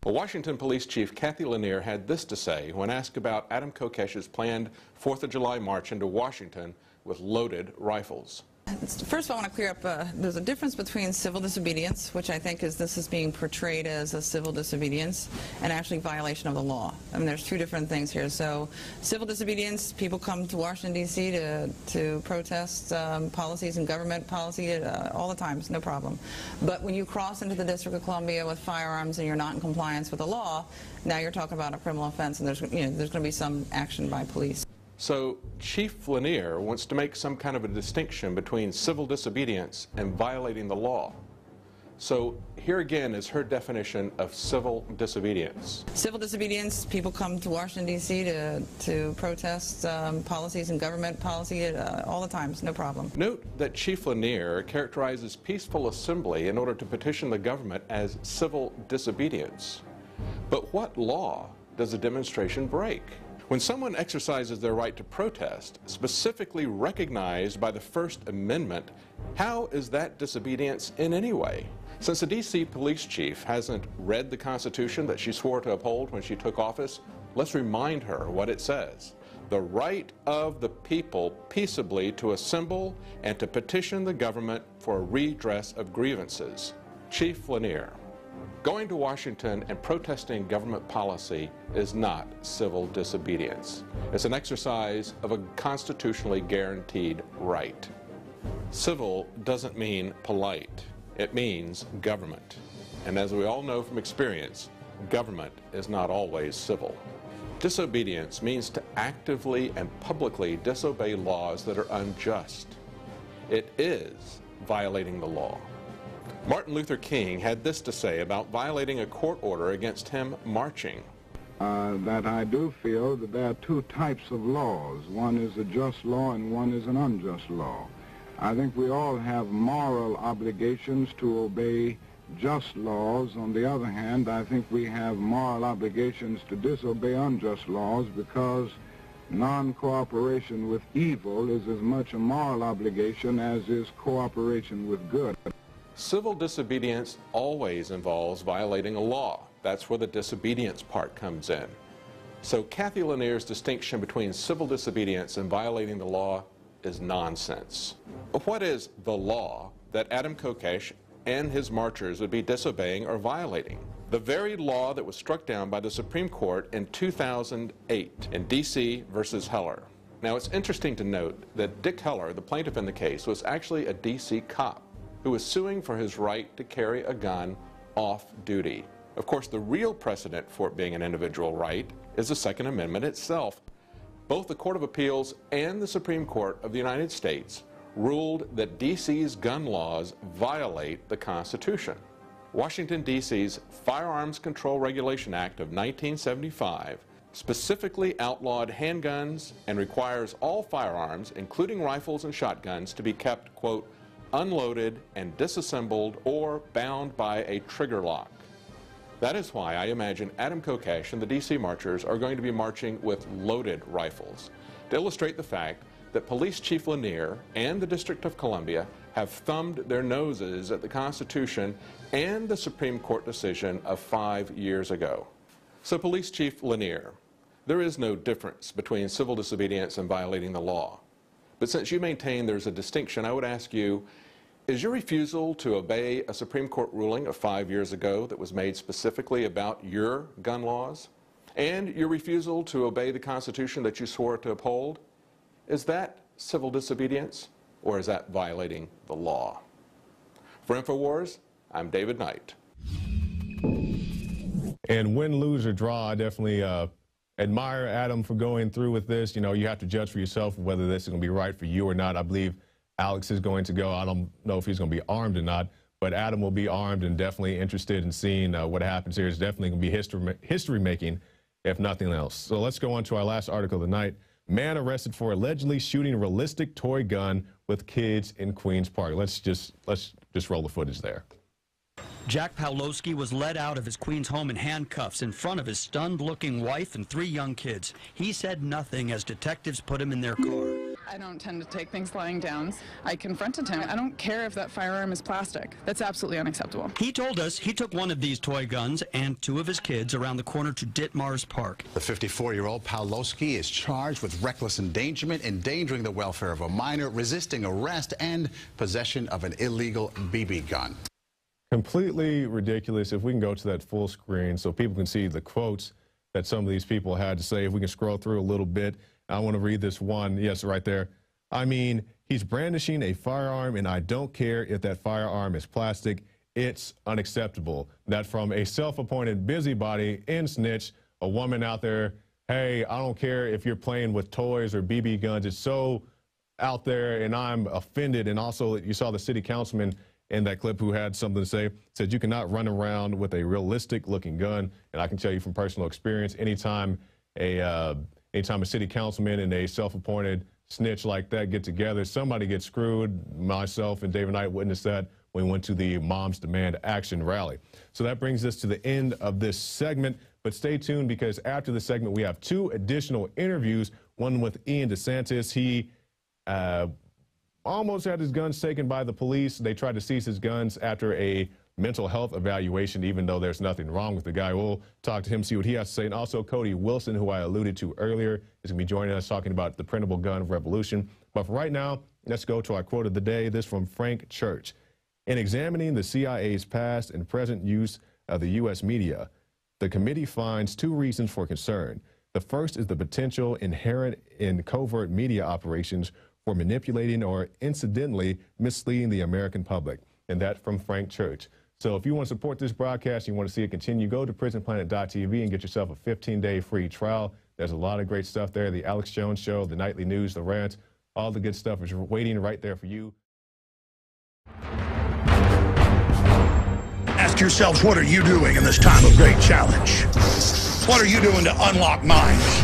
Well, Washington Police Chief Kathy Lanier had this to say when asked about Adam Kokesh's planned 4th of July march into Washington with loaded rifles. First of all, I want to clear up, there's a difference between civil disobedience, which I think is this is being portrayed as a civil disobedience, and actually violation of the law. I mean, there's two different things here. So civil disobedience, people come to Washington, D.C. to protest policies and government policy all the time, it's no problem. But when you cross into the District of Columbia with firearms and you're not in compliance with the law, now you're talking about a criminal offense, and there's going to be some action by police. So Chief Lanier wants to make some kind of a distinction between civil disobedience and violating the law. So here again is her definition of civil disobedience. Civil disobedience, people come to Washington, D.C. to protest policies and government policy all the time, it's no problem. Note that Chief Lanier characterizes peaceful assembly in order to petition the government as civil disobedience. But what law does a demonstration break? When someone exercises their right to protest, specifically recognized by the First Amendment, how is that disobedience in any way? Since the D.C. police chief hasn't read the Constitution that she swore to uphold when she took office, let's remind her what it says. The right of the people peaceably to assemble and to petition the government for a redress of grievances. Chief Lanier, going to Washington and protesting government policy is not civil disobedience. It's an exercise of a constitutionally guaranteed right. Civil doesn't mean polite. It means government. And as we all know from experience, government is not always civil. Disobedience means to actively and publicly disobey laws that are unjust. It is violating the law. Martin Luther King had this to say about violating a court order against him marching. That I do feel that there are two types of laws. One is a just law and one is an unjust law. I think we all have moral obligations to obey just laws. On the other hand, I think we have moral obligations to disobey unjust laws because non-cooperation with evil is as much a moral obligation as is cooperation with good. Civil disobedience always involves violating a law. That's where the disobedience part comes in. So Kathy Lanier's distinction between civil disobedience and violating the law is nonsense. What is the law that Adam Kokesh and his marchers would be disobeying or violating? The very law that was struck down by the Supreme Court in 2008 in D.C. versus Heller. Now it's interesting to note that Dick Heller, the plaintiff in the case, was actually a D.C. cop who was suing for his right to carry a gun off duty. Of course, the real precedent for it being an individual right is the Second Amendment itself. Both the Court of Appeals and the Supreme Court of the United States ruled that D.C.'s gun laws violate the Constitution. Washington, D.C.'s Firearms Control Regulation Act of 1975 specifically outlawed handguns and requires all firearms, including rifles and shotguns, to be kept, quote, unloaded and disassembled or bound by a trigger lock. That is why I imagine Adam Kokesh and the D.C. marchers are going to be marching with loaded rifles, to illustrate the fact that Police Chief Lanier and the District of Columbia have thumbed their noses at the Constitution and the Supreme Court decision of 5 years ago. So Police Chief Lanier, there is no difference between civil disobedience and violating the law. But since you maintain there's a distinction, I would ask you, is your refusal to obey a Supreme Court ruling of 5 years ago that was made specifically about your gun laws, and your refusal to obey the Constitution that you swore to uphold, is that civil disobedience, or is that violating the law? For InfoWars, I'm David Knight. And win, lose, or draw, I definitely admire Adam for going through with this. You know, you have to judge for yourself whether this is going to be right for you or not. I believe Alex is going to go. I don't know if he's going to be armed or not, but Adam will be armed and definitely interested in seeing what happens here. It's definitely going to be history-making, if nothing else. So let's go on to our last article of the night. Man arrested for allegedly shooting a realistic toy gun with kids in Queens Park. Let's just roll the footage there. Jack Pawlowski was led out of his Queens home in handcuffs in front of his stunned-looking wife and 3 young kids. He said nothing as detectives put him in their car. I don't tend to take things lying down. I confronted him. I don't care if that firearm is plastic. That's absolutely unacceptable. He told us he took one of these toy guns and 2 of his kids around the corner to Ditmars Park. The 54-year-old Pawlowski is charged with reckless endangerment, endangering the welfare of a minor, resisting arrest, and possession of an illegal BB gun. Completely ridiculous. If we can go to that full screen so people can see the quotes that some of these people had to say. If we can scroll through a little bit, I want to read this one. Yes, right there. I mean, he's brandishing a firearm, and I don't care if that firearm is plastic. It's unacceptable. That from a self-appointed busybody and snitch, a woman out there, hey, I don't care if you're playing with toys or BB guns. It's so out there, and I'm offended. And also, you saw the city councilman in that clip who had something to say, said you cannot run around with a realistic looking gun. And I can tell you from personal experience, anytime a city councilman and a self-appointed snitch like that get together, somebody gets screwed. Myself and David Knight witnessed that when we went to the Moms Demand Action rally. So that brings us to the end of this segment, but stay tuned because after the segment we have 2 additional interviews, one with Ian DeSantis. He almost had his guns taken by the police. They tried to seize his guns after a mental health evaluation, even though there's nothing wrong with the guy. We'll talk to him, see what he has to say. And also Cody Wilson, who I alluded to earlier, is going to be joining us talking about the printable gun revolution. But for right now, let's go to our quote of the day. This from Frank Church. In examining the CIA's past and present use of the U.S. media, the committee finds 2 reasons for concern. The first is the potential inherent in covert media operations for manipulating or incidentally misleading the American public. And that from Frank Church. So if you want to support this broadcast, you want to see it continue, go to prisonplanet.tv and get yourself a 15-day free trial. There's a lot of great stuff there. The Alex Jones Show, the nightly news, the rants, all the good stuff is waiting right there for you. Ask yourselves, what are you doing in this time of great challenge? What are you doing to unlock minds?